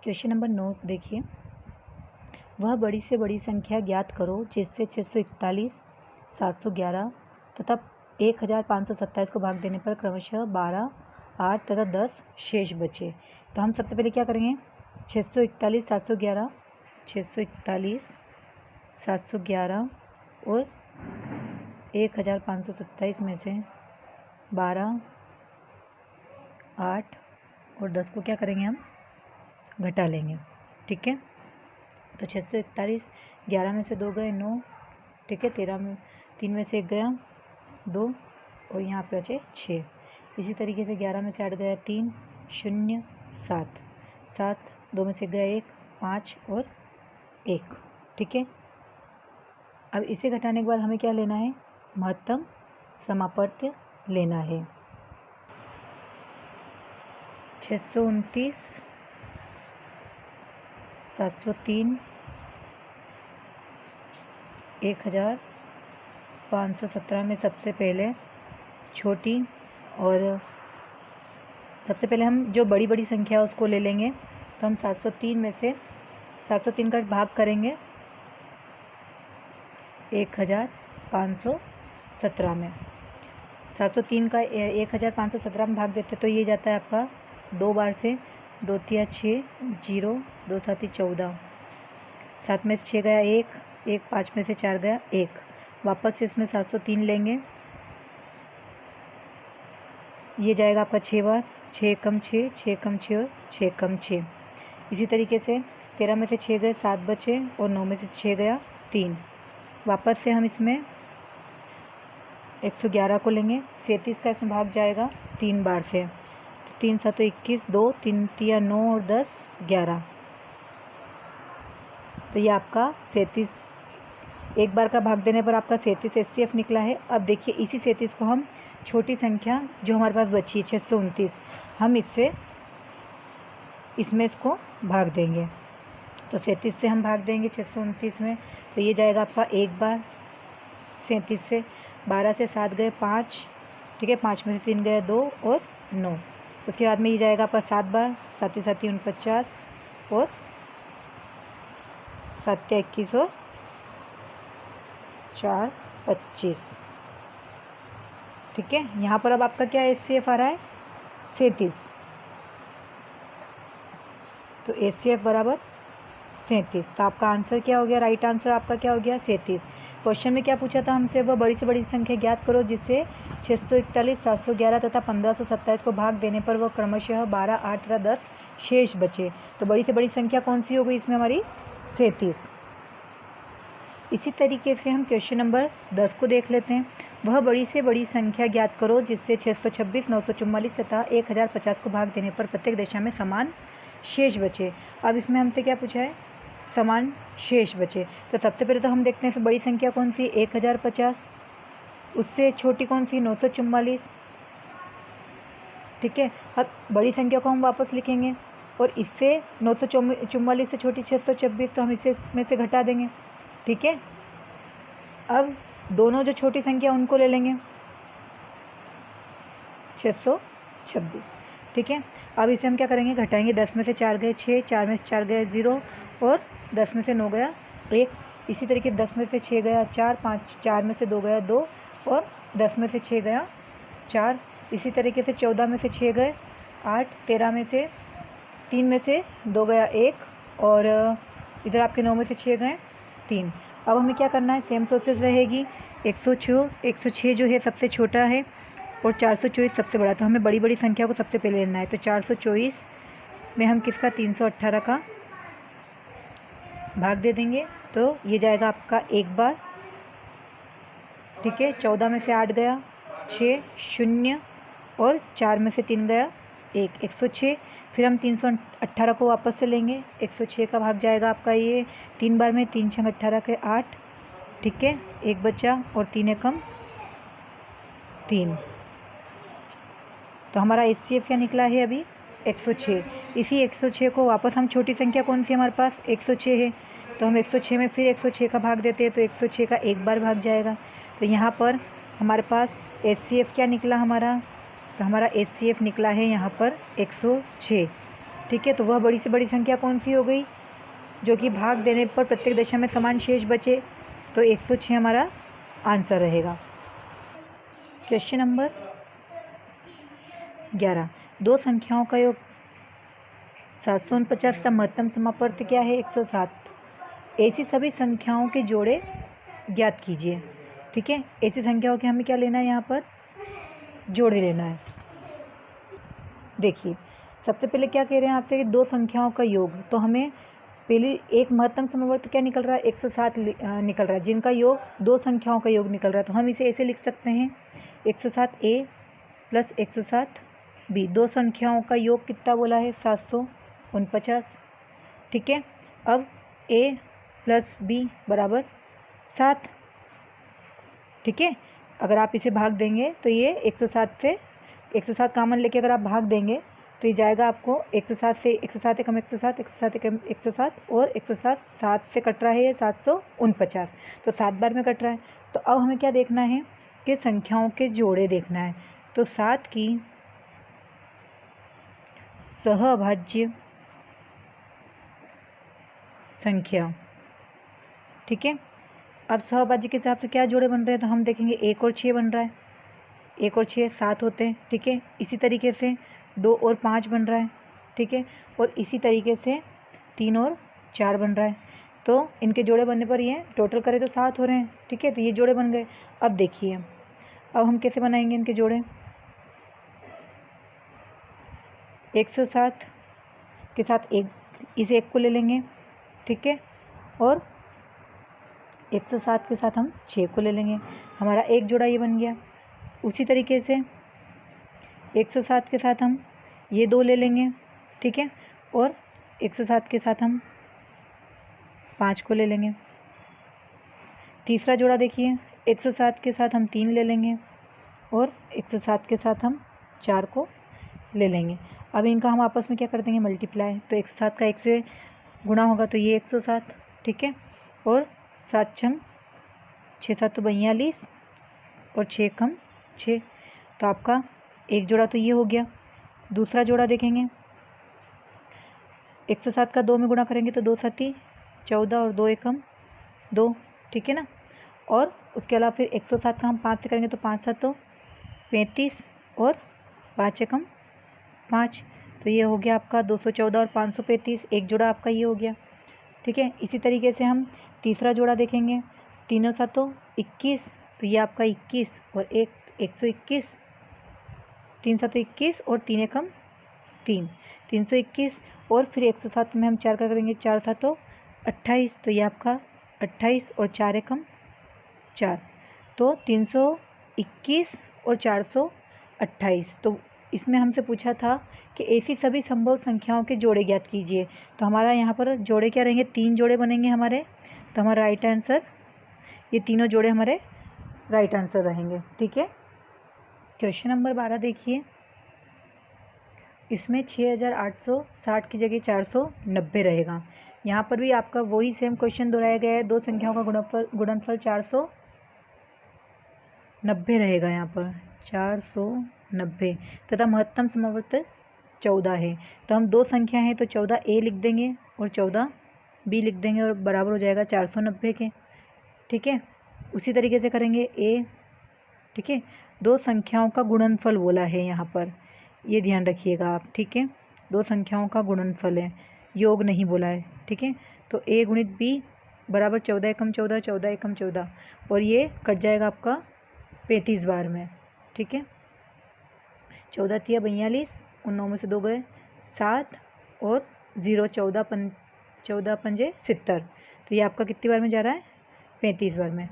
Question number 9 देखिए, वह बड़ी से बड़ी संख्या ज्ञात करो जिससे 641, 711 तथा 1527 को भाग देने पर क्रमशः 12, 8 तथा 10 शेष बचे। तो हम सबसे पहले क्या करेंगे, 641, 711, 641, 711 और 1527 में से 12, 8 और 10 को क्या करेंगे, हम घटा लेंगे। ठीक है, तो 641, 11 में से 2 गए 9, ठीक है, 13 में 3 में से 1 गया 2 और यहाँ पे बचे 6। इसी तरीके से 11 में से 8 गया 3, 0, 7, 7, 2 में से गया 1, 5 और 1। ठीक है, अब इसे घटाने के बाद हमें क्या लेना है, महत्तम समापत्य लेना है। 629, 703, 1517 में सबसे पहले छोटी और सबसे पहले हम जो बड़ी बड़ी संख्या उसको ले लेंगे। तो हम 703 में से 703 का भाग करेंगे 1517 में। 703 का 1517 में भाग देते तो ये जाता है आपका 2 बार से, 2 तिया 6, 0, 2 सात 14, 7 में से 6 गया 1, 5 में से 4 गया 1। वापस से इसमें 703 लेंगे, ये जाएगा आपका 6 बार, 6 कम 6, 6 कम 6 और 6 कम 6। इसी तरीके से 13 में से 6 गए 7 बचे और 9 में से 6 गया 3। वापस से हम इसमें 111 को लेंगे, 37 का इसमें भाग जाएगा 3 बार से, तो 3 7 21, 2 3 तिया 9 और 10 11। तो ये आपका 37, एक बार का भाग देने पर आपका 37 HCF निकला है। अब देखिए इसी 37 को हम छोटी संख्या जो हमारे पास बची है 629, हम इसमें इसको भाग देंगे। तो 37 से हम भाग देंगे 629 में, तो ये जाएगा आपका एक बार 37 से। 12 से 7 गए 5, ठीक है, 5 में से 3 गए 2 और 9। उसके बाद में ये जाएगा आपका 7 बार, 7 7 49 और 7 21 और 4 25। ठीक है, यहाँ पर अब आपका क्या HCF आ रहा है 37, तो HCF बराबर 37। तो आपका आंसर क्या हो गया, राइट आंसर आपका क्या हो गया 37। क्वेश्चन में क्या पूछा था हमसे, वह बड़ी से बड़ी संख्या ज्ञात करो जिससे 641, 711 तथा 1527 को भाग देने पर वह क्रमशः 12, 8 तथा 10 शेष बचे। तो बड़ी से बड़ी संख्या कौन सी हो गई इसमें हमारी 37। इसी तरीके से हम क्वेश्चन नंबर 10 को देख लेते हैं। वह बड़ी से बड़ी संख्या ज्ञात करो जिससे 626, 944 तथा 1050 को भाग देने पर प्रत्येक दिशा में समान शेष बचे। अब इसमें हमसे क्या पूछा है, समान शेष बचे। तो सबसे पहले तो हम देखते हैं बड़ी संख्या कौन सी 1050, उससे छोटी कौन सी 944। ठीक है, अब बड़ी संख्या को हम वापस लिखेंगे और इससे 944 से छोटी 626, तो हम इसे इसमें से घटा देंगे। ठीक है, अब दोनों जो छोटी संख्या उनको ले लेंगे 626। ठीक है, अब इसे हम क्या करेंगे, घटाएंगे। 10 में से 4 गए 6, 4 में से 4 गए 0 और 10 में से 9 गया 1। इसी तरीके 10 में से 6 गया 4, 5, 4 में से 2 गया 2 और 10 में से 6 गया 4। इसी तरीके से 14 में से 6 गए 8, 13 में से 3 में से 2 गया 1 और इधर आपके 9 में से 6 गए 3। अब हमें क्या करना है, सेम प्रोसेस रहेगी। 106 जो है सबसे छोटा है और 424 सबसे बड़ा। तो हमें बड़ी बड़ी संख्या को सबसे पहले लेना है। तो 424 में हम किसका 318 का भाग दे देंगे, तो ये जाएगा आपका एक बार। ठीक है, 14 में से 8 गया 6, 0 और 4 में से 3 गया 1, 106। फिर हम 318 को वापस से लेंगे। 106 का भाग जाएगा आपका ये 3 बार में, 3 6 18 के 8। ठीक है, एक बचा और 3 एकम 3। तो हमारा HCF क्या निकला है अभी 106। इसी 106 को वापस हम छोटी संख्या कौन सी हमारे पास 106 है, तो हम 106 में फिर 106 का भाग देते हैं, तो 106 का एक बार भाग जाएगा। तो यहाँ पर हमारे पास HCF क्या निकला हमारा, तो हमारा HCF निकला है यहाँ पर 106। ठीक है, तो वह बड़ी से बड़ी संख्या कौन सी हो गई जो कि भाग देने पर प्रत्येक दशा में समान शेष बचे, तो 106 हमारा आंसर रहेगा। क्वेश्चन नंबर 11, दो संख्याओं का योग 749 का महत्तम समापर्त क्या है, 107। ऐसी सभी संख्याओं के जोड़े ज्ञात कीजिए। ठीक है, ऐसी संख्याओं के हमें क्या लेना है, यहाँ पर जोड़े लेना है। देखिए सबसे पहले क्या कह रहे हैं आपसे कि दो संख्याओं का योग, तो हमें पहले एक महत्तम समवर्त क्या निकल रहा है, 107 निकल रहा है, जिनका योग दो संख्याओं का योग निकल रहा है। तो हम इसे ऐसे लिख सकते हैं 107A प्लस 107B, दो संख्याओं का योग कितना बोला है, 749। ठीक है, अब A प्लस B बराबर 7। ठीक है, अगर आप इसे भाग देंगे तो ये 107 से 107 कामन लेके अगर आप भाग देंगे तो ये जाएगा आपको 107 से 107 एकम 107, 107 एकम 107 और 107 7 से कट रहा है ये 749, तो 7 बार में कट रहा है। तो अब हमें क्या देखना है कि संख्याओं के जोड़े देखना है। तो 7 की सहअभाज्य संख्या। ठीक है, अब सहअभाज्य के हिसाब से क्या जोड़े बन रहे हैं, तो हम देखेंगे 1 और 6 बन रहा है, 1 और 6 7 होते हैं। ठीक है, इसी तरीके से 2 और 5 बन रहा है। ठीक है, और इसी तरीके से 3 और 4 बन रहा है। तो इनके जोड़े बनने पर ये टोटल करें तो 7 हो रहे हैं। ठीक है, तो ये जोड़े बन गए। अब देखिए अब हम कैसे बनाएंगे इनके जोड़े, 107 के साथ इस एक को ले लेंगे। ठीक है, और 107 के साथ हम 6 को ले लेंगे, हमारा एक जोड़ा ये बन गया। उसी तरीके से 107 के साथ हम ये 2 ले लेंगे। ठीक है, और 107 के साथ हम 5 को ले लेंगे। तीसरा जोड़ा देखिए, 107 के साथ हम 3 ले लेंगे और 107 के साथ हम 4 को ले लेंगे। अब इनका हम आपस में क्या कर देंगे, मल्टीप्लाई। तो 107 का 1 से गुणा होगा तो ये 107। ठीक है, और 7 छंग 6 7 तो 42 और 6 कम 6, तो आपका एक जोड़ा तो ये हो गया। दूसरा जोड़ा देखेंगे, 107 का 2 में गुणा करेंगे तो 2 7 14 और 2 एकम 2। ठीक है ना, और उसके अलावा फिर 107 का हम 5 से करेंगे तो 5 7 तो 35 और 5 एकम 5, तो ये हो गया आपका 214 और 535, एक जोड़ा आपका ये हो गया। ठीक है, इसी तरीके से हम तीसरा जोड़ा देखेंगे, 3 7 तो 21, तो ये आपका 21 और 121, 3 7 21 और 3 एकम 3, 321, और फिर 107 में हम 4 का करेंगे, 4 7 तो 28, तो ये आपका 28 और 4 एकम 4, तो 321 और 428। तो इसमें हमसे पूछा था कि ऐसी सभी संभव संख्याओं के जोड़े ज्ञात कीजिए। तो हमारा यहाँ पर जोड़े क्या रहेंगे, 3 जोड़े बनेंगे हमारे। तो हमारा राइट आंसर, ये तीनों जोड़े हमारे राइट आंसर रहेंगे। ठीक है, क्वेश्चन नंबर 12 देखिए, इसमें 6860 की जगह 490 रहेगा। यहाँ पर भी आपका वही सेम क्वेश्चन दोहराया गया है, दो संख्याओं का गुणनफल 490 रहेगा। यहाँ पर 490 तथा महत्तम समवर्त 14 है। तो हम दो संख्या हैं तो 14A लिख देंगे और 14B लिख देंगे और बराबर हो जाएगा 490 के। ठीक है, उसी तरीके से करेंगे A। ठीक है, दो संख्याओं का गुणनफल बोला है यहाँ पर, ये ध्यान रखिएगा आप। ठीक है, दो संख्याओं का गुणनफल है, योग नहीं बोला है। ठीक है, तो A गुणित B बराबर 14 एकम 14, 14 एकम 14, और ये कट जाएगा आपका 35 बार में। ठीक है, 14 तिया 42 और 9 में से 2 गए 7 और 0 14 पंजे 70, तो ये आपका कितनी बार में जा रहा है, 35 बार में।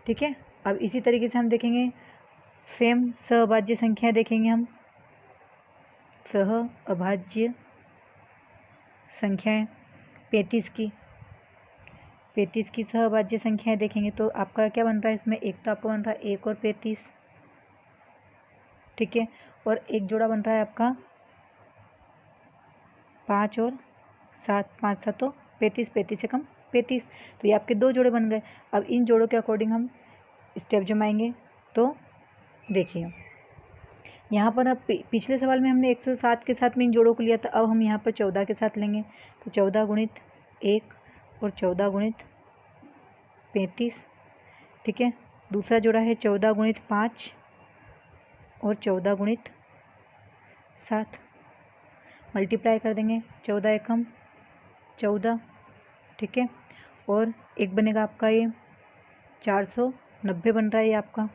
ठीक है, अब इसी तरीके से हम देखेंगे सेम सहअभाज्य संख्या देखेंगे हम, सहअभाज्य संख्याएं 35 की सहअभाज्य संख्याएं देखेंगे तो आपका क्या बन रहा है इसमें, एक तो आपका बन रहा है 1 और 35। ठीक है, और एक जोड़ा बन रहा है आपका 5 और 7, 5 7 तो 35, 35 से कम 35, तो ये आपके दो जोड़े बन गए। अब इन जोड़ों के अकॉर्डिंग हम स्टेप जमाएंगे। तो देखिए यहाँ पर अब पिछले सवाल में हमने 107 के साथ में इन जोड़ों को लिया था, अब हम यहाँ पर 14 के साथ लेंगे। तो 14 गुणित 1 और 14 गुणित 35, ठीक है। दूसरा जोड़ा है 14 गुणित 5 और 14 गुणित 7, मल्टीप्लाई कर देंगे। 14 एकम 14, ठीक है। और एक बनेगा आपका ये 490 बन रहा है ये आपका,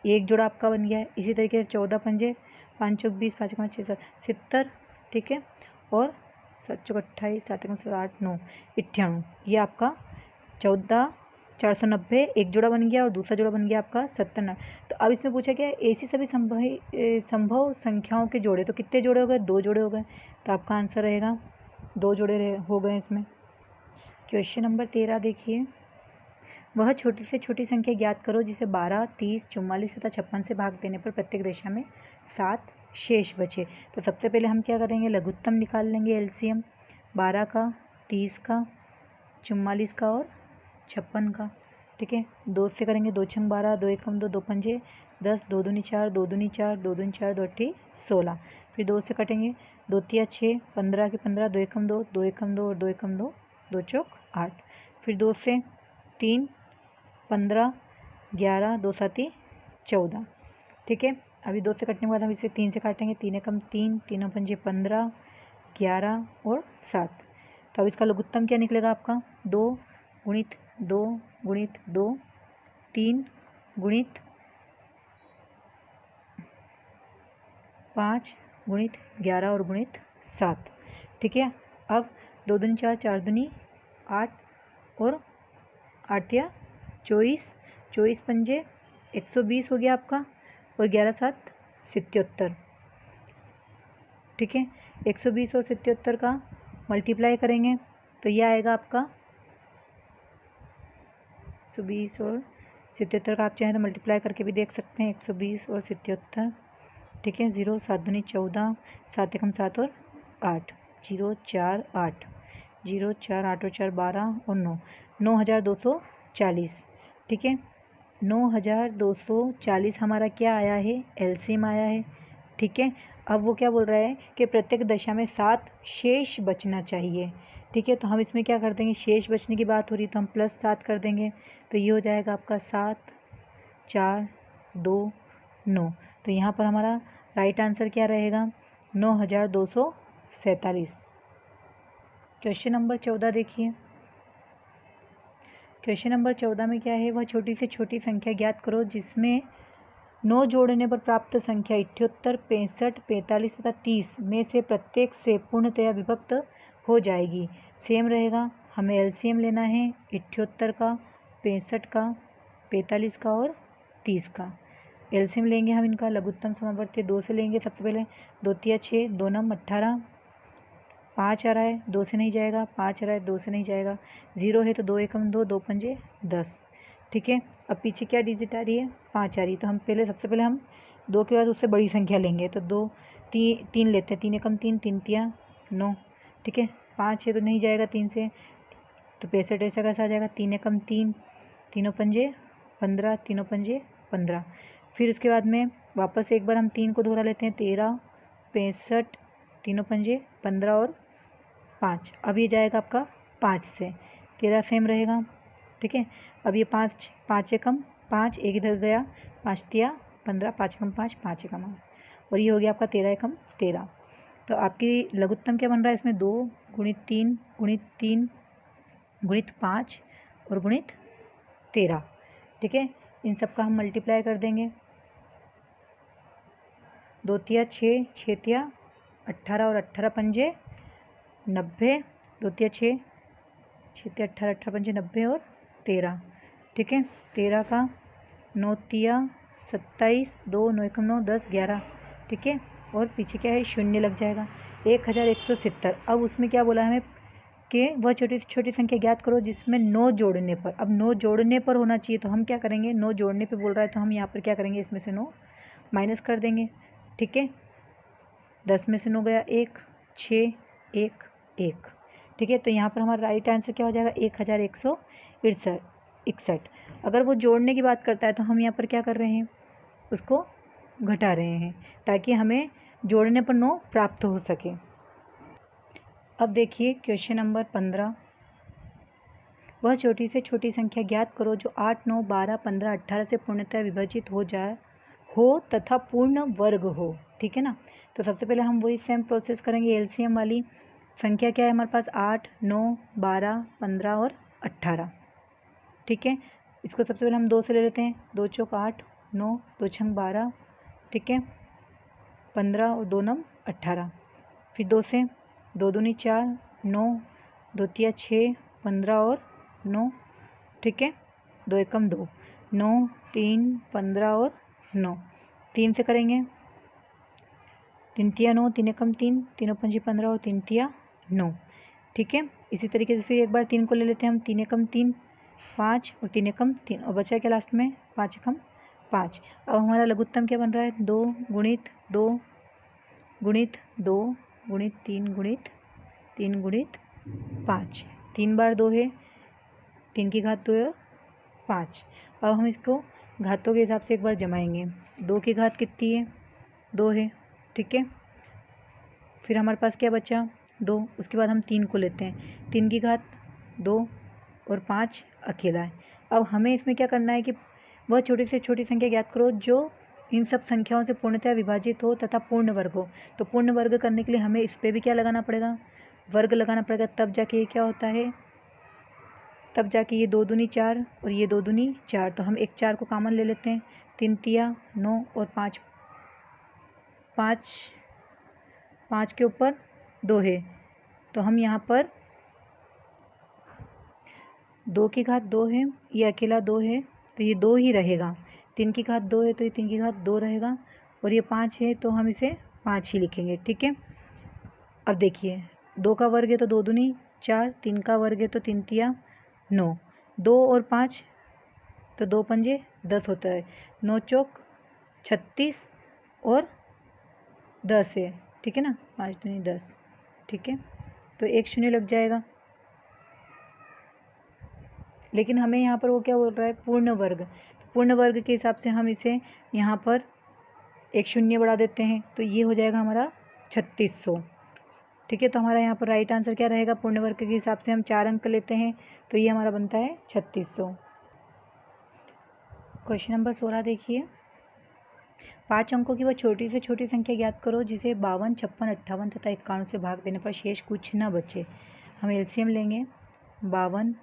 एक जोड़ा आपका बन गया है। इसी तरीके से 14 पंजे 5 चौक 20, 5 5 6 7 70, ठीक है। और 7 चौक 28, 7 7 8 9 98, ये आपका 14 490 एक जोड़ा बन गया और दूसरा जोड़ा बन गया आपका 70। तो अब इसमें पूछा गया ऐसी सभी संभव संख्याओं के जोड़े, तो कितने जोड़े हो गए? 2 जोड़े हो गए। तो आपका आंसर रहेगा 2 जोड़े हो गए इसमें। क्वेश्चन नंबर 13 देखिए, वह छोटी से छोटी संख्या ज्ञात करो जिसे 12, 30, 44 तथा 56 से भाग देने पर प्रत्येक दशा में 7 शेष बचे। तो सबसे पहले हम क्या करेंगे? लघुत्तम निकाल लेंगे, एलसीएम 12 का, 30 का, 44 का और 56 का, ठीक है। 2 से करेंगे, 2 छंग 12, 2 एकम 2, 2 पंजे 10, 2 दूनी 4, 2 दूनी 4, 2 दूनी 4, 2 अट्ठी 16। फिर 2 से कटेंगे, 2 तिया 6, 15 के 15, 2 एकम 2, 2 एकम 2 और 2 एकम 2, 2 चौक 8। फिर 2 से 3, 15, 11, 2 साती 14, ठीक है। अभी 2 से कटने के बाद हम इसे 3 से काटेंगे, 3 एकम 3, तीनों पंजे 15, 11 और 7। तो अब इसका लघुत्तम क्या निकलेगा आपका? 2 गुणित 2 गुणित 2, 3 गुणित 5 गुणित 11 और गुणित 7, ठीक है। अब 2 दूनी 4, 4 दूनी 8 और 8 या 24, 24 पंजे 120 हो गया आपका और 11 7 77, ठीक है। 120 और 77 का मल्टीप्लाई करेंगे तो यह आएगा आपका 120 और 77 का, आप चाहें तो मल्टीप्लाई करके भी देख सकते हैं। 120 और 77, ठीक है। 0 7 दूनी 14, 7 एकम 7 और 8, 0 4 8, 0 4 8 और 4 12 और 9, 9240, ठीक है। 9240 हमारा क्या आया है? एलसीएम आया है, ठीक है। अब वो क्या बोल रहा है कि प्रत्येक दशा में 7 शेष बचना चाहिए, ठीक है। तो हम इसमें क्या कर देंगे? शेष बचने की बात हो रही तो हम +7 कर देंगे, तो ये हो जाएगा आपका 7 4 2 9। तो यहाँ पर हमारा राइट आंसर क्या रहेगा? 9247। क्वेश्चन नंबर 14 देखिए, क्वेश्चन नंबर 14 में क्या है? वह छोटी से छोटी संख्या ज्ञात करो जिसमें 9 जोड़ने पर प्राप्त संख्या 78, 65, 45 तथा 30 में से प्रत्येक से पूर्णतया विभक्त हो जाएगी। सेम रहेगा, हमें एलसीएम लेना है 78 का, 65 का, 45 का और 30 का। एलसीएम लेंगे हम इनका, लघुत्तम समावर्ती 2 से लेंगे। सबसे पहले 2 तिया 6, 2 नम 18, 5 आ रहा है 2 से नहीं जाएगा, 5 आ रहा है 2 से नहीं जाएगा, 0 है तो 2 एकम 2, 2 पंजे 10, ठीक है। अब पीछे क्या डिजिट आ रही है? 5 आ रही है। तो हम सबसे पहले हम 2 के बाद उससे बड़ी संख्या लेंगे, तो 2 3 लेते हैं, 3 एकम 3, 3 तिया 9, ठीक है। 5 है तो नहीं जाएगा 3 से, तो 65 ऐसा कैसा आ जाएगा? 3 एकम 3, तीनों पंजे 15, तीनों पंजे 15। फिर उसके बाद में वापस एक बार हम 3 को दोहरा लेते हैं, 13, 65, तीनों पंजे 15 और 5। अब ये जाएगा आपका 5 से, 13 सेम रहेगा, ठीक है। अब ये 5 एकम 5, एक इधर गया, 5 तिया 15, 5 एकम 5, 5 एकम 8, और ये हो गया आपका 13 एकम 13। तो आपकी लघुत्तम क्या बन रहा है इसमें? 2 गुणित 3 गुणित 3 गुणित 5 और गुणित 13, ठीक है। इन सब का हम मल्टीप्लाई कर देंगे, 2 तिया 6, 6 तिया 18 और 18 पंजे 90, 2 तिया 6, 6 तिया 18, 18 पंजे 90 और 13, ठीक है। 13 का 9 तिया 27, 2 9 एकम 9, 10 11, ठीक है। और पीछे क्या है? शून्य लग जाएगा, 1170। अब उसमें क्या बोला हमें कि वह छोटी से छोटी संख्या ज्ञात करो जिसमें 9 जोड़ने पर, अब 9 जोड़ने पर होना चाहिए, तो हम क्या करेंगे? 9 जोड़ने पे बोल रहा है तो हम यहाँ पर क्या करेंगे? इसमें से 9 माइनस कर देंगे, ठीक है। 10 में से 9 गया 1, 6 1 1, ठीक है। तो यहाँ पर हमारा राइट आंसर क्या हो जाएगा? 1161। अगर वो जोड़ने की बात करता है तो हम यहाँ पर क्या कर रहे हैं? उसको घटा रहे हैं ताकि हमें जोड़ने पर 9 प्राप्त हो सके। अब देखिए क्वेश्चन नंबर 15, वह छोटी से छोटी संख्या ज्ञात करो जो 8, 9, 12, 15, 18 से पूर्णतः विभाजित हो तथा पूर्ण वर्ग हो। ठीक है ना। तो सबसे पहले हम वही सेम प्रोसेस करेंगे। एलसीएम वाली संख्या क्या है हमारे पास, 8, 9, 12, 15 और 18। ठीक है। इसको सबसे पहले हम 2 से ले लेते हैं। 2 चौक 8, 9, 2 छंग 12, ठीक है, 15 और 2 नम 18। फिर 2 से 2 दूनी 4, 9, 2 तिया 6, 15 और 9, ठीक है, 2 एकम 2, 9, 3, 15 और 9। 3 से करेंगे, 3 तिया 9, 3 एकम 3, 3 पंजी 15 और 3 तिया 9। ठीक है। इसी तरीके से फिर एक बार 3 को ले लेते हैं हम। 3 एकम 3, 5 और 3 एकम 3 और बचा क्या लास्ट में, 5 एकम 5। अब हमारा लघुत्तम क्या बन रहा है, 2 गुणित 2 गुणित 2 गुणित 3 गुणित 3 गुणित 5। 3 बार 2 है, 3 की घात 2 है, 5। अब हम इसको घातों के हिसाब से एक बार जमाएंगे। 2 की घात कितनी है, 2 है, ठीक है। फिर हमारे पास क्या बचा, 2। उसके बाद हम 3 को लेते हैं। 3 की घात 2 और 5 अकेला है। अब हमें इसमें क्या करना है कि वह छोटी से छोटी संख्या ज्ञात करो जो इन सब संख्याओं से पूर्णतः विभाजित हो तथा पूर्ण वर्ग हो। तो पूर्ण वर्ग करने के लिए हमें इस पर भी क्या लगाना पड़ेगा, वर्ग लगाना पड़ेगा, तब जाके ये क्या होता है, तब जाके ये 2 दूनी 4 और ये 2 दूनी 4। तो हम एक 4 को कॉमन ले लेते हैं। 3 तिया 9 और 5 के ऊपर 2 है, तो हम यहाँ पर 2 की घात 2 है, ये अकेला 2 है तो ये 2 ही रहेगा। 3 की घात 2 है तो ये 3 की घात 2 रहेगा और ये 5 है तो हम इसे 5 ही लिखेंगे। ठीक है। अब देखिए 2 का वर्ग है तो 2 दूनी 4, 3 का वर्ग है तो 3 तिया 9, 2 और 5 तो 2 पंजे 10 होता है, 9 चौक 36 और 10 है, ठीक है ना, 5 दूनी 10, ठीक है। तो एक शून्य लग जाएगा। लेकिन हमें यहाँ पर वो क्या बोल रहा है, पूर्ण वर्ग। तो पूर्ण वर्ग के हिसाब से हम इसे यहाँ पर एक शून्य बढ़ा देते हैं तो ये हो जाएगा हमारा 3600। ठीक है। तो हमारा यहाँ पर राइट आंसर क्या रहेगा, पूर्ण वर्ग के हिसाब से हम 4 अंक लेते हैं तो ये हमारा बनता है 3600। क्वेश्चन नंबर 16 देखिए, 5 अंकों की वह छोटी से छोटी संख्या ज्ञात करो जिसे 52, 56, 58 तथा 51 से भाग देने पर शेष कुछ न बचे। हम एलसीएम लेंगे, 52,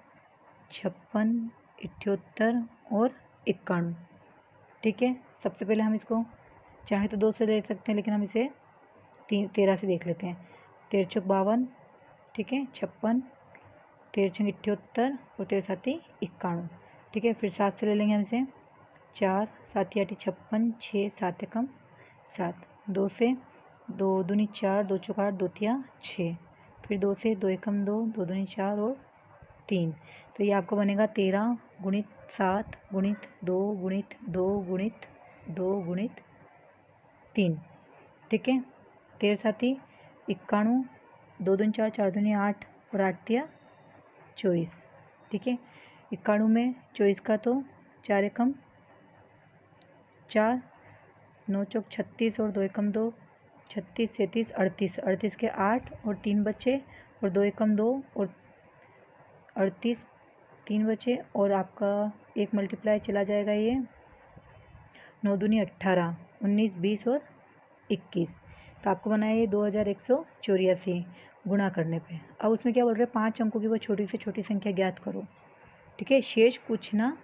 56, 78 और 51। ठीक है। सबसे पहले हम इसको चाहे तो 2 से ले सकते हैं, लेकिन हम इसे 13 से देख लेते हैं। 13 चौक 52, ठीक है, 56, 13 छंग 78 और 13 साती 91। ठीक है। फिर 7 से ले लेंगे हम इसे, 4, 7 8 56, 6, 7 एकम 7। 2 से 2 दूनी 4, 2 चौक 8, 2 तिया 6। फिर 2 से 2 एकम 2, 2 दूनी 4 और 3। तो ये आपको बनेगा 13 गुणित 7 गुणित 2 गुणित 2 गुणित 2 गुणित 3। ठीक है। 13 साती 91, 2 दूनी 4, 4 दूनी 8 और 8 तिया 24। ठीक है। 91 में 24 का तो 4 एकम 4, 9 चौक 36 और 2 एकम 2, 36, 37, 38, 38 के 8 और 3 बचे और 2 एकम 2 और 38, 3 बचे और आपका एक मल्टीप्लाई चला जाएगा, ये 9 दूनी 18, 19, 20 और 21। तो आपको बना है ये 2184 गुणा करने पे। अब उसमें क्या बोल रहे हैं, 5 अंकों की वो छोटी से छोटी संख्या ज्ञात करो। ठीक है। शेष कुछ ना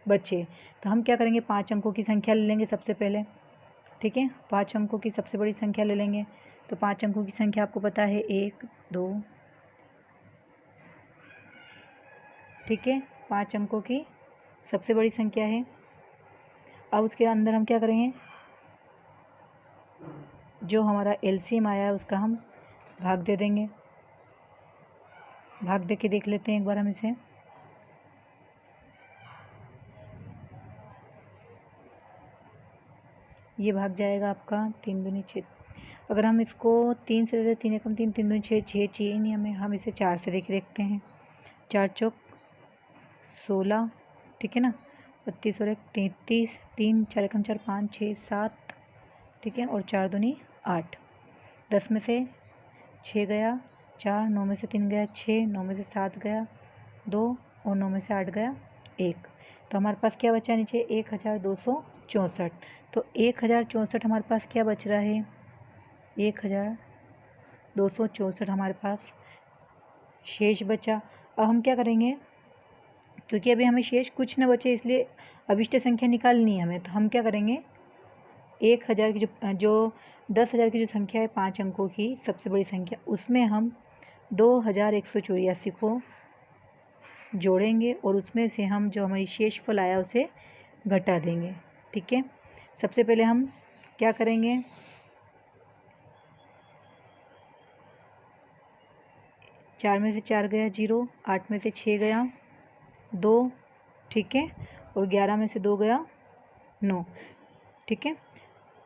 बचे। तो हम क्या करेंगे, 5 अंकों की संख्या ले लेंगे सबसे पहले। ठीक है। 5 अंकों की सबसे बड़ी संख्या ले लेंगे। तो 5 अंकों की संख्या आपको पता है 1, 2। ठीक है। 5 अंकों की सबसे बड़ी संख्या है। अब उसके अंदर हम क्या करेंगे, जो हमारा एलसीएम आया है उसका हम भाग दे देंगे। भाग दे के देख लेते हैं एक बार हम इसे। ये भाग जाएगा आपका 3 दूनी 6। अगर हम इसको 3 से दे 3 एकम 3, 3 दूनी 6, 6 चाहिए नहीं हमें, हम इसे 4 से देखते हैं। 4 चौक 16, ठीक है ना, 32 और 1 33, 3 4 एकम 4 5 6 7, ठीक है, और 4 दूनी 8। 10 में से 6 गया 4, 9 में से 3 गया 6, 9 में से 7 गया 2 और 9 में से 8 गया 1। तो हमारे पास क्या बचा नीचे 1264। तो 1064 हमारे पास क्या बच रहा है, 1264 हमारे पास शेष बचा। अब हम क्या करेंगे, क्योंकि अभी हमें शेष कुछ न बचे इसलिए अभिष्ट संख्या निकालनी है हमें, तो हम क्या करेंगे 1000 की जो 10,000 की जो संख्या है 5 अंकों की सबसे बड़ी संख्या, उसमें हम 2184 को जोड़ेंगे और उसमें से हम जो हमारी शेष फल आया उसे घटा देंगे। ठीक है, सबसे पहले हम क्या करेंगे, 4 में से 4 गया 0, 8 में से 6 गया 2, ठीक है, और 11 में से 2 गया 9, ठीक है,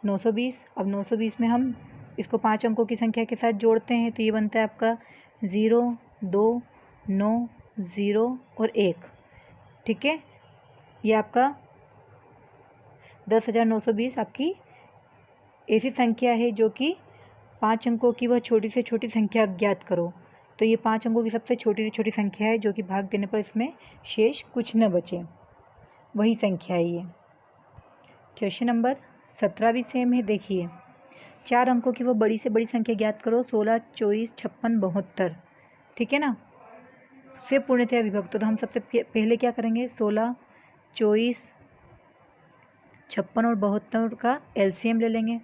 920। अब 920 में हम इसको 5 अंकों की संख्या के साथ जोड़ते हैं तो ये बनता है आपका 0 2 9 0 और 1, ठीक है। ये आपका 10,920 आपकी ऐसी संख्या है जो कि 5 अंकों की वह छोटी से छोटी संख्या ज्ञात करो। तो ये 5 अंकों की सबसे छोटी से छोटी संख्या है जो कि भाग देने पर इसमें शेष कुछ न बचे, वही संख्या है ये। क्वेश्चन नंबर 17 भी सेम है। देखिए, 4 अंकों की वो बड़ी से बड़ी संख्या ज्ञात करो 16 24 56 72, ठीक है ना, से पूर्णतया विभक्त। तो हम सबसे पहले क्या करेंगे 16 24 56 और 72 का एलसीएम ले लेंगे,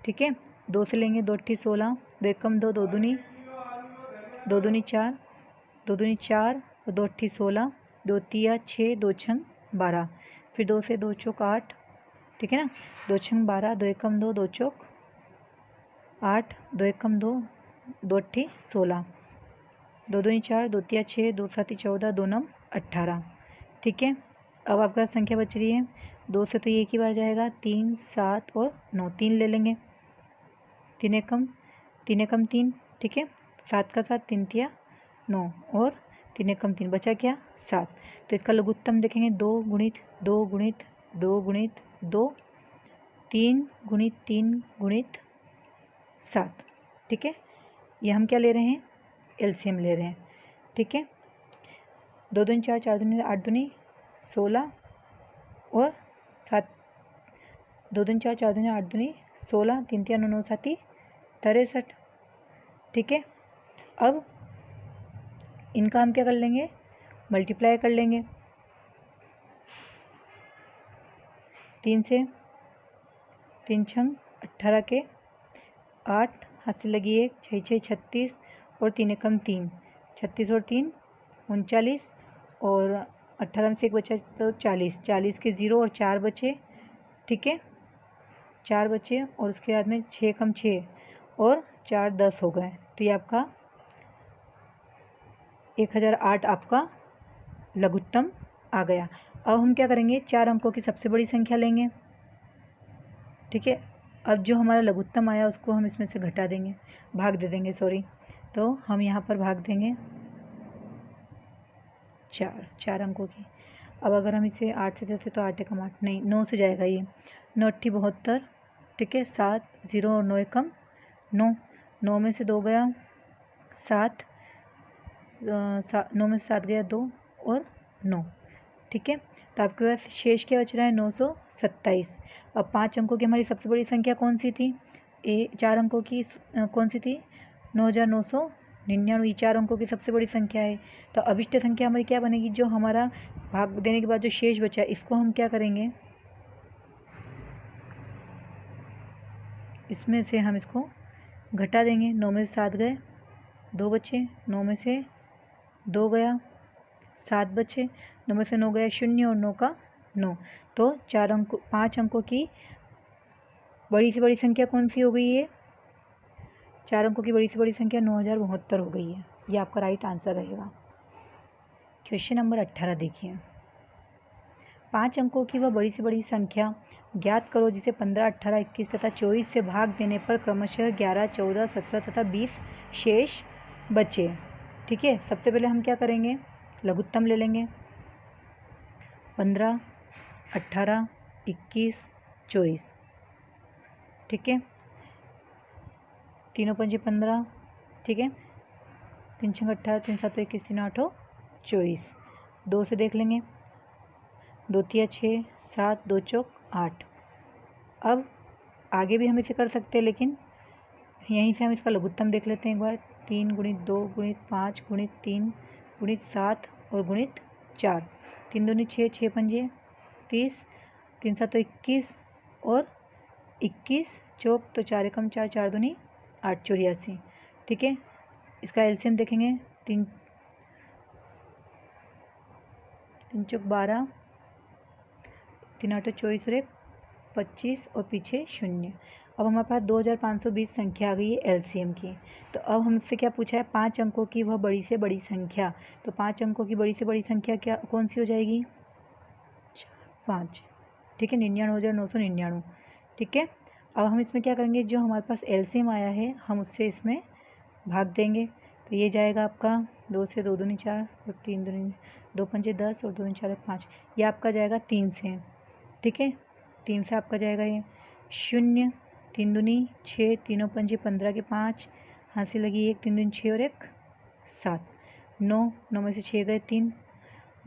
ठीक है। 2 से लेंगे 2 अट्ठी 16, 2 एकम 2, 2 दूनी 4, 2 दूनी 4 और 2 अट्ठी 16, 2 तिया 6, 2 छंग 12, फिर 2 से 2 चौक 8, ठीक है ना, 2 छंग 12, 2 एकम 2, 2 चौक 8, 2 एकम 2, 2 अट्ठी 16, 2 दूनी 4, 2 तिया 6, 2 साती 14, 2 नम 18, ठीक है। अब आपका संख्या बच रही है 2 से, तो ये एक ही बार जाएगा 3 7 और 9, 3 ले लेंगे, 3 एकम 3, ठीक है, 7 का 7, 3 तिया 9 और 3 एकम 3, बचा क्या 7। तो इसका लघुत्तम देखेंगे 2 गुणित 2 गुणित 2 गुणित 2, 3 गुणित 3 गुणित 7, ठीक है। ये हम क्या ले रहे हैं, एलसीएम ले रहे हैं, ठीक है। 2 दूनी 4, 4 दूनी 8 दूनी 16 और 7, 2 दूनी 4, 4 दूनी 8 दूनी 16, 3 तिया 9, 9 साती 63, ठीक है। अब इनका हम क्या कर लेंगे, मल्टीप्लाई कर लेंगे, 3 से 3 छंग 18 के 8, हाथ से लगी 1, 6 6 36 और 3 एकम 3, 36 और 3 39 और 18 में से 1 बचा तो 40, 40 के 0 और 4 बचे, ठीक है, 4 बचे और उसके बाद में 6 एकम 6 और 4 10 हो गए। तो ये आपका 1008 आपका लघुत्तम आ गया। अब हम क्या करेंगे 4 अंकों की सबसे बड़ी संख्या लेंगे, ठीक है। अब जो हमारा लघुत्तम आया उसको हम इसमें से घटा देंगे, भाग दे देंगे, सॉरी। तो हम यहाँ पर भाग देंगे 4 अंकों की। अब अगर हम इसे 8 से देते तो 8 एकम 8 नहीं 9 से जाएगा ये, 9 अट्ठी 72, ठीक है, 7 0 और 9 एकम 9, 9 में से 2 गया 7, 9 में से 7 गया 2 और 9, ठीक है। तो आपके पास शेष क्या बच रहा है 927। अब 5 अंकों की हमारी सबसे बड़ी संख्या कौन सी थी, 4 अंकों की कौन सी थी 9999, 4 अंकों की सबसे बड़ी संख्या है। तो अभिष्ट संख्या हमारी क्या बनेगी, जो हमारा भाग देने के बाद जो शेष बचा है इसको हम क्या करेंगे, इसमें से हम इसको घटा देंगे। 9 में से 7 गए 2 बचे, 9 में से 2 गया 7 बचे, 9 में से 9 गया 0 और 9 का 9। तो 5 अंकों की बड़ी से बड़ी संख्या कौन सी हो गई है, 4 अंकों की बड़ी से बड़ी संख्या 9072 हो गई है। ये आपका राइट आंसर रहेगा। क्वेश्चन नंबर 18 देखिए, 5 अंकों की वह बड़ी से बड़ी संख्या ज्ञात करो जिसे 15 18 21 तथा 24 से भाग देने पर क्रमशः 11 14 17 तथा 20 शेष बचे, ठीक है। सबसे पहले हम क्या करेंगे, लघुत्तम ले लेंगे 15 18, 21, 24, ठीक है। तीनों पंजे 15, ठीक है। 3 छंग 18, 3 7 21, 3 8 24। 2 से देख लेंगे, 2 तिया 6, 7, 2 चौक 8। अब आगे भी हम इसे कर सकते हैं, लेकिन यहीं से हम इसका लघुत्तम देख लेते हैं एक बार। 3 गुणित 2 गुणित 5 गुणित 3 गुणित 7 और गुणित 4। 3 दूनी 6, 6 पंजे 30, 3 7 21 और 21 चौक तो 4 एकम 4, 4 दूनी 8, 84, ठीक है। इसका एलसीएम देखेंगे, 3 चौक 12, 3 8 24 और 1 25 और पीछे 0। अब हमारे पास 2520 संख्या आ गई है एलसीएम की। तो अब हमसे क्या पूछा है, 5 अंकों की वह बड़ी से बड़ी संख्या। तो 5 अंकों की बड़ी से बड़ी संख्या क्या कौन सी हो जाएगी, 5, ठीक है। 99,999, ठीक है। अब हम इसमें क्या करेंगे, जो हमारे पास एलसीएम आया है हम उससे इसमें भाग देंगे। तो ये जाएगा आपका 2 से 2 दूनी 4 और 3 दूनी 2 पंजे 10 और 2 दूनी 4 5। ये आपका जाएगा 3 से, ठीक है। 3 से आपका जाएगा ये 0, 3 दूनी 6, तीनों पंजे 15 के 5, हाथ से लगी 1, 3 दूनी 6 और 1 7, 9, 9 में से 6 गए 3,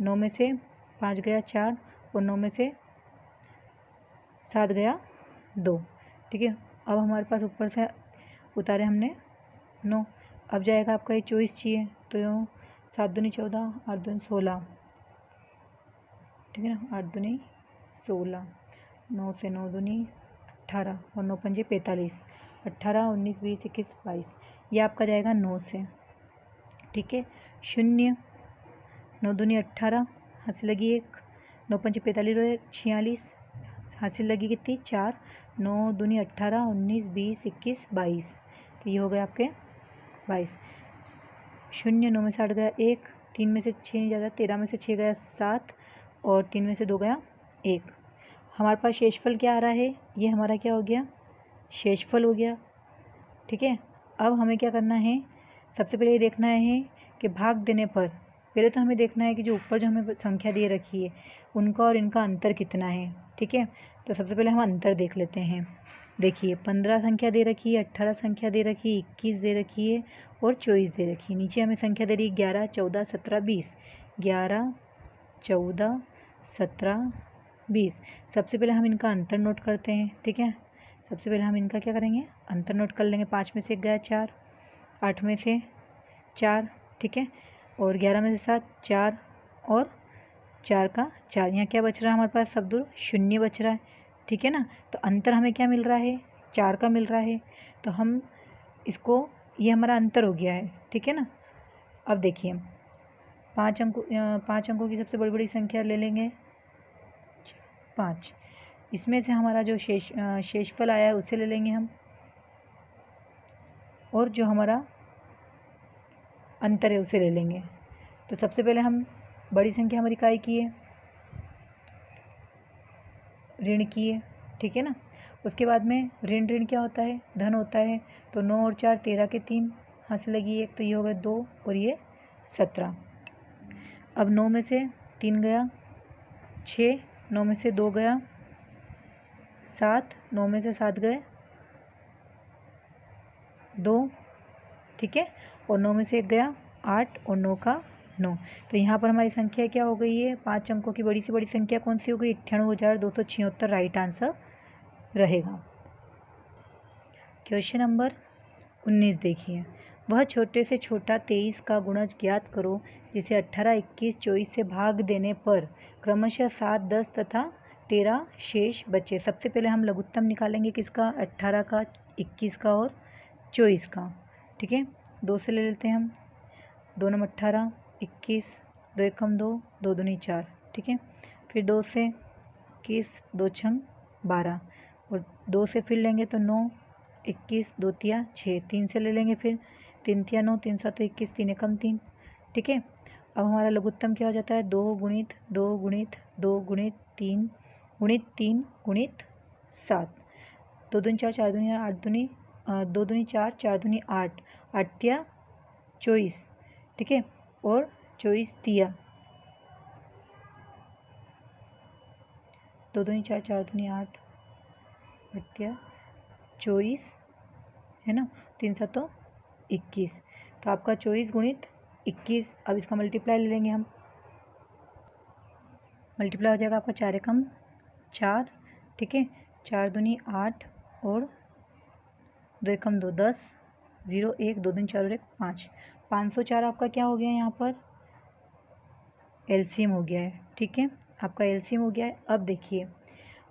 9 में से 5 गया 4 और 9 में से 7 गया 2, ठीक है। अब हमारे पास ऊपर से उतारे हमने 9। अब जाएगा आपका ये 24 चाहिए, तो 7 दूनी 14, 8 दूनी 16, ठीक है ना, 8 दूनी 16, 9 से 9 दूनी 18 और 9 पंजे 45, 18, 19, 20, 21, 22। ये आपका जाएगा 9 से, ठीक है। 0, 9 दूनी 18, हाथ से लगी 1, 9 पंजे 45 और 46, हाथ से लगी कितनी 4, 9 दूनी 18, 19, 20, 21, 22। तो ये हो गए आपके 22। 0, 9 में से 8 गया 1, 3 में से 6 नहीं जाता, 13 में से 6 गया 7 और 3 में से 2 गया 1। हमारे पास शेषफल क्या आ रहा है, ये हमारा क्या हो गया, शेषफल हो गया, ठीक है। अब हमें क्या करना है, सबसे पहले ये देखना है कि भाग देने पर पहले तो हमें देखना है कि जो ऊपर जो हमें संख्या दे रखी है उनका और इनका अंतर कितना है, ठीक है। तो सबसे पहले हम अंतर देख लेते हैं। देखिए 15 संख्या दे रखी है, 18 संख्या दे रखी है, 21 दे रखी है और 24 दे रखी है। नीचे हमें संख्या दे रही है 11, 14, 17, 20, 11, 14, 17, 20। सबसे पहले हम इनका अंतर नोट करते हैं, ठीक है। सबसे पहले हम इनका क्या करेंगे, अंतर नोट कर लेंगे। 5 में से 1 गया 4, 8 में से 4, ठीक है, और 11 में से 7 4 और 4 का 4। यहाँ क्या बच रहा है हमारे पास, सब दूर 0 बच रहा है, ठीक है ना। तो अंतर हमें क्या मिल रहा है, 4 का मिल रहा है। तो हम इसको, ये हमारा अंतर हो गया है, ठीक है ना। अब देखिए 5 अंकों की सबसे बड़ी बड़ी संख्या ले लेंगे 5। इसमें से हमारा जो शेषफल आया है उसे ले लेंगे हम, और जो हमारा अंतर है उसे ले लेंगे। तो सबसे पहले हम बड़ी संख्या हमारी काय की है, ऋण की है, ठीक है ना। उसके बाद में ऋण ऋण क्या होता है, धन होता है। तो 9 और 4 13 के 3, हाथ से लगी 1, तो ये हो गए 2 और ये 17। अब 9 में से 3 गया 6, 9 में से 2 गया 7, 9 में से 7 गए 2, ठीक है, और 9 में से 1 गया 8 और 9 का 9। तो यहाँ पर हमारी संख्या क्या हो गई है, 5 अंकों की बड़ी से बड़ी संख्या कौन सी हो गई, 98,276 राइट आंसर रहेगा। क्वेश्चन नंबर 19 देखिए, वह छोटे से छोटा 23 का गुणज ज्ञात करो जिसे 18, 21, 24 से भाग देने पर क्रमशः 7, 10 तथा 13 शेष बचे। सबसे पहले हम लघुत्तम निकालेंगे किसका, 18 का, 21 का और 24 का, ठीक है। 2 से ले लेते हैं हम, 2 नम 18, 21, 2 एकम 2, 2 दूनी 4, ठीक है। फिर 2 से 21, 2 छंग 12 और 2 से फिर लेंगे तो 9, 21, 2 तिया 6, 3 से ले लेंगे फिर 3 तिया 9, 3 7 21, 3 एकम 3, ठीक है। अब हमारा लघुत्तम क्या हो जाता है, 2 गुणित 2 गुणित 2 गुणित 3 गुणित 3 गुणित 7, 2 दूनी 4, 4 दूनी 8 दूनी 2 दूनी 4, 4 दूनी 8, 8 तिया 24, ठीक है, और 24 तिया दो दूनी 4, 4 दूनी 8, बट्टिया 24 है ना, 3 7 21। तो आपका 24 गुणित 21। अब इसका मल्टीप्लाई ले लेंगे हम, मल्टीप्लाई हो जाएगा आपका 4 एकम 4, ठीक है, 4 दूनी 8 और 2 एकम 2, 10, 0 1, 2 दूनी 4 और 1 5, 504 आपका क्या हो गया यहाँ पर एलसीएम हो गया है, ठीक है, आपका एलसीएम हो गया है। अब देखिए,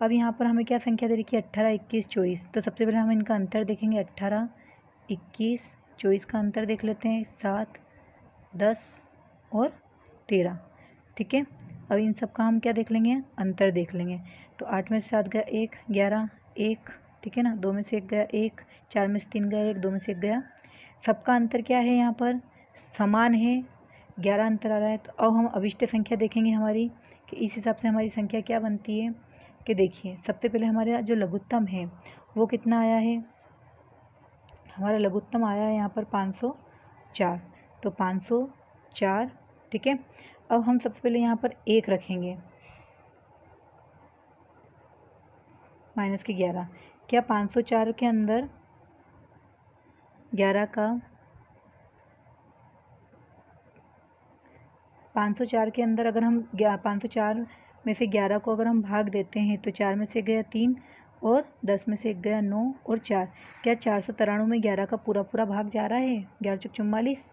अब यहाँ पर हमें क्या संख्या दे रखी है 18 21 24। तो सबसे पहले हम इनका अंतर देखेंगे, 18 21 24 का अंतर देख लेते हैं, 7 10 और 13, ठीक है। अब इन सब का हम क्या देख लेंगे, अंतर देख लेंगे। तो 8 में से 7 गया 1, 11 1, ठीक है ना, 2 में से 1 गया 1, 4 में से 3 गया 1, 2 में से 1 गया। सबका अंतर क्या है यहाँ पर समान है, 11 अंतर आ रहा है। तो अब हम अभिष्ट संख्या देखेंगे हमारी कि इस हिसाब से हमारी संख्या क्या बनती है। कि देखिए सबसे पहले हमारे जो लघुत्तम है वो कितना आया है, हमारा लघुत्तम आया है यहाँ पर 504। तो 504, ठीक है। अब हम सबसे पहले यहाँ पर 1 रखेंगे, माइनस के 11। क्या 504 के अंदर 11 का 504 के अंदर अगर हम 504 में से 11 को अगर हम भाग देते हैं तो 4 में से गया 3 और 10 में से 1 गया 9 और 4। क्या 493 में 11 का पूरा पूरा भाग जा रहा है, 11 चौक 44,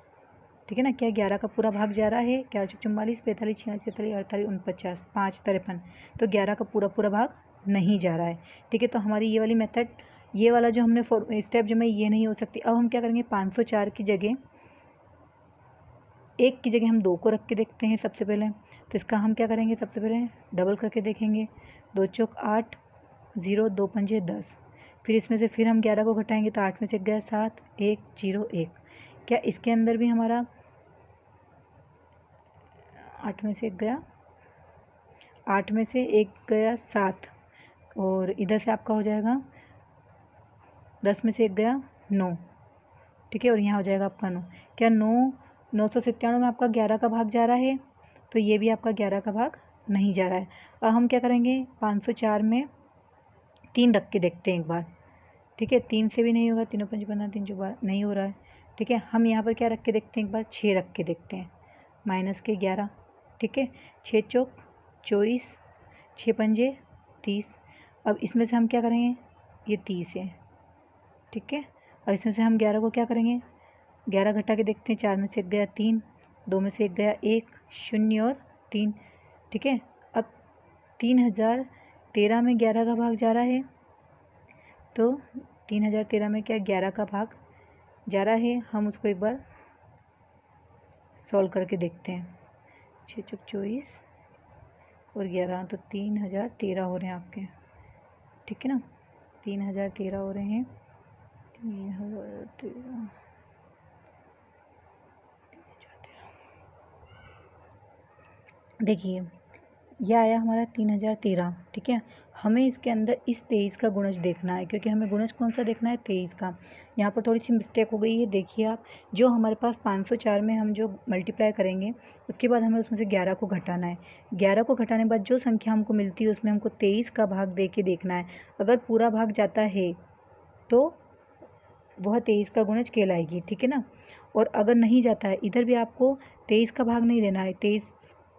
ठीक है ना। क्या 11 का पूरा भाग जा रहा है, 11 चौक 44, 45 46 47 48 49, 5 53। तो 11 का पूरा पूरा भाग नहीं जा रहा है, ठीक है। तो हमारी ये वाली मेथड, ये वाला जो हमने स्टेप जो मैं ये नहीं हो सकती। अब हम क्या करेंगे, 504 की जगह 1 की जगह हम 2 को रख के देखते हैं सबसे पहले। तो इसका हम क्या करेंगे, सबसे पहले डबल करके देखेंगे, 2 चौक 8, 0 2 पंजे 10। फिर इसमें से फिर हम 11 को घटाएंगे तो 8 में से 1 गया 7, 1 0 1। क्या इसके अंदर भी हमारा 8 में से 1 गया, 8 में से 1 गया 7 और इधर से आपका हो जाएगा 10 में से 1 गया 9, ठीक है, और यहाँ हो जाएगा आपका 9। क्या 997 में आपका 11 का भाग जा रहा है, तो ये भी आपका 11 का भाग नहीं जा रहा है। अब हम क्या करेंगे, 504 में 3 रख के देखते हैं एक बार, ठीक है। 3 से भी नहीं होगा, 3 5 15 3 12 नहीं हो रहा है, ठीक है। हम यहाँ पर क्या रख के देखते हैं एक बार, 6 रख के देखते हैं, माइनस के 11, ठीक है, 6 चौक 24, 6 पंजे 30। अब इसमें से हम क्या करेंगे, ये 30 है, ठीक है। और इसमें से हम 11 को क्या करेंगे, 11 घटा के देखते हैं, 4 में से 1 गया 3, 2 में से 1 गया 1, 0 और 3, ठीक है। अब 3013 में 11 का भाग जा रहा है, तो 3013 में क्या 11 का भाग जा रहा है, हम उसको एक बार सॉल्व करके देखते हैं। 6 चौक 24 और 11, तो 3013 हो रहे हैं आपके, ठीक है ना, 3013 हो रहे हैं, 3013। देखिए यह आया हमारा 3013, ठीक है। हमें इसके अंदर इस 23 का गुणज देखना है, क्योंकि हमें गुणज कौन सा देखना है, 23 का। यहाँ पर थोड़ी सी मिस्टेक हो गई है, देखिए आप, जो हमारे पास 504 में हम जो मल्टीप्लाई करेंगे उसके बाद हमें उसमें से 11 को घटाना है। 11 को घटाने के बाद जो संख्या हमको मिलती है उसमें हमको 23 का भाग दे के देखना है। अगर पूरा भाग जाता है तो वह 23 का गुणज कहलाएगी, ठीक है ना। और अगर नहीं जाता है, इधर भी आपको 23 का भाग नहीं देना है, 23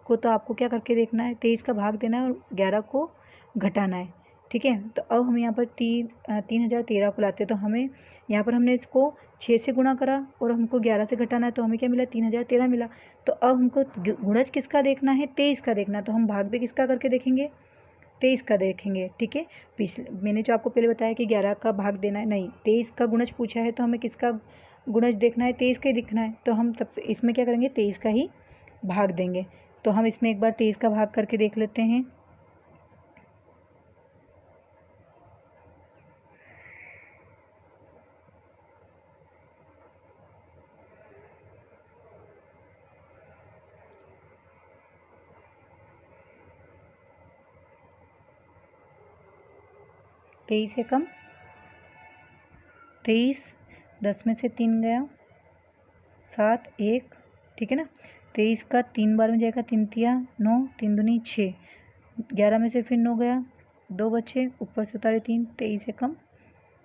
को तो आपको क्या करके देखना है, 23 का भाग देना है और 11 को घटाना है, ठीक है। तो अब हम यहाँ पर 3013 को लाते हैं, तो हमें यहाँ पर हमने इसको 6 से गुणा करा और हमको 11 से घटाना है, तो हमें क्या मिला, 3013 मिला। तो अब हमको गुणज किसका देखना है, 23 का देखना है, तो हम भाग भी किसका करके देखेंगे, 23 का देखेंगे, ठीक है। पिछले मैंने जो आपको पहले बताया कि 11 का भाग देना है, नहीं 23 का गुणज पूछा है, तो हमें किसका गुणज देखना है, 23 का ही दिखना है। तो हम सबसे इसमें क्या करेंगे, 23 का ही भाग देंगे। तो हम इसमें एक बार 23 का भाग करके देख लेते हैं। तेईस से कम 23, 10 में से 3 गया 7 1, ठीक है ना। 23 का 3 बार में जाएगा, 3 तिया 9, 3 दूनी 6, 11 में से फिर 9 गया, 2 बचे, ऊपर से उतारे 3, 23 से कम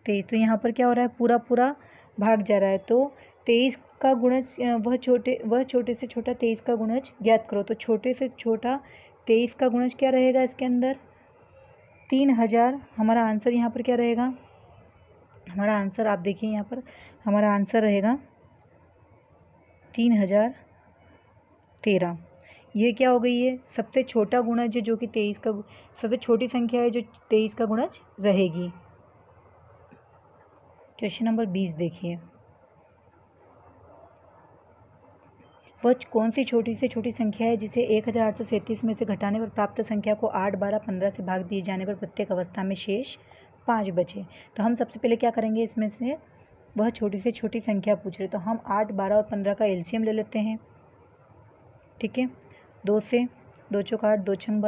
23। तो यहाँ पर क्या हो रहा है, पूरा पूरा भाग जा रहा है। तो 23 का गुणज वह छोटे से छोटा 23 का गुणज ज्ञात करो। तो छोटे से छोटा 23 का गुणज क्या रहेगा इसके अंदर, 3000। हमारा आंसर यहाँ पर क्या रहेगा, हमारा आंसर आप देखिए यहाँ पर हमारा आंसर रहेगा 3013। ये क्या हो गई है, सबसे छोटा गुणज जो कि 23 का, सबसे छोटी संख्या है जो 23 का गुणज रहेगी। क्वेश्चन नंबर 20 देखिए, वह कौन सी छोटी से छोटी संख्या है जिसे 1837 में से घटाने पर प्राप्त संख्या को 8, 12, 15 से भाग दिए जाने पर प्रत्येक अवस्था में शेष 5 बचे। तो हम सबसे पहले क्या करेंगे, इसमें से वह छोटी से छोटी संख्या पूछ रहे, तो हम 8, 12 और 15 का एलसीएम ले लेते हैं। ठीक है, 2 से 2 चौक 8, 2 छंग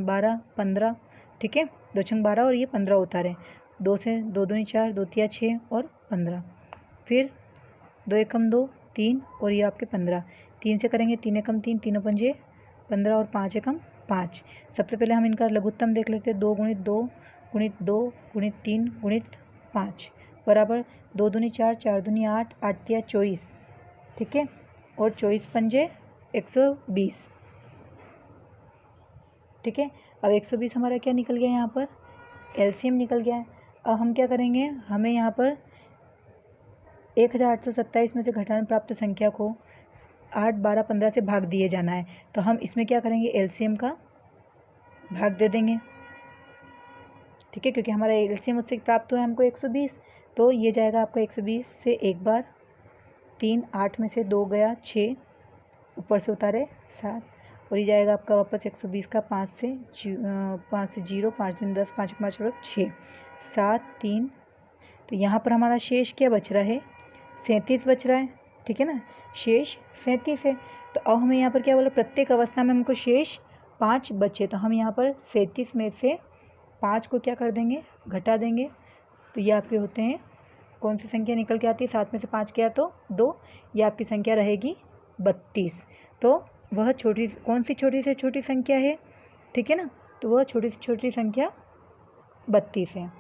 12, 15। ठीक है, 2 छंग 12 और ये 15 उतारे, 2 से 2 दूनी 4, 2 तिया 6 और 15। फिर 2 एकम 2, 3 और ये आपके 15। 3 से करेंगे, 3 एकम 3, 3 पंजे 15 और 5 एकम 5। सबसे पहले हम इनका लघुत्तम देख लेते हैं, 2 गुणित 2 गुणित 2 गुणित 3 गुणित 5 बराबर 2 दूनी 4, 4 दूनी 8, 8 तिया 24। ठीक है, और 24 पंजे 120। ठीक है, अब 120 हमारा क्या निकल गया, यहाँ पर एलसीएम निकल गया है। अब हम क्या करेंगे, हमें यहाँ पर 1827 में से घटाने प्राप्त संख्या को 8, 12, 15 से भाग दिए जाना है। तो हम इसमें क्या करेंगे, एलसीएम का भाग दे देंगे। ठीक है, क्योंकि हमारा एलसीएम उससे प्राप्त हुआ है हमको 120। तो ये जाएगा आपका 120 से एक बार 3, 8 में से 2 गया 6, ऊपर से उतारे 7, और ये जाएगा आपका वापस 120 का 5 से 0, 5 दिन 10, 5 5 और 6, 7, 3। तो यहाँ पर हमारा शेष क्या बच रहा है, 37 बच रहा है। ठीक है ना, शेष 37 है। तो अब हमें यहाँ पर क्या बोला, प्रत्येक अवस्था में हमको शेष 5 बचे। तो हम यहाँ पर 37 में से 5 को क्या कर देंगे, घटा देंगे। तो ये आपके होते हैं, कौन सी संख्या निकल के आती है, 7 में से 5 गया तो 2, ये आपकी संख्या रहेगी 32। तो वह कौन सी छोटी से छोटी संख्या है, ठीक है ना, तो वह छोटी से छोटी संख्या 32 है।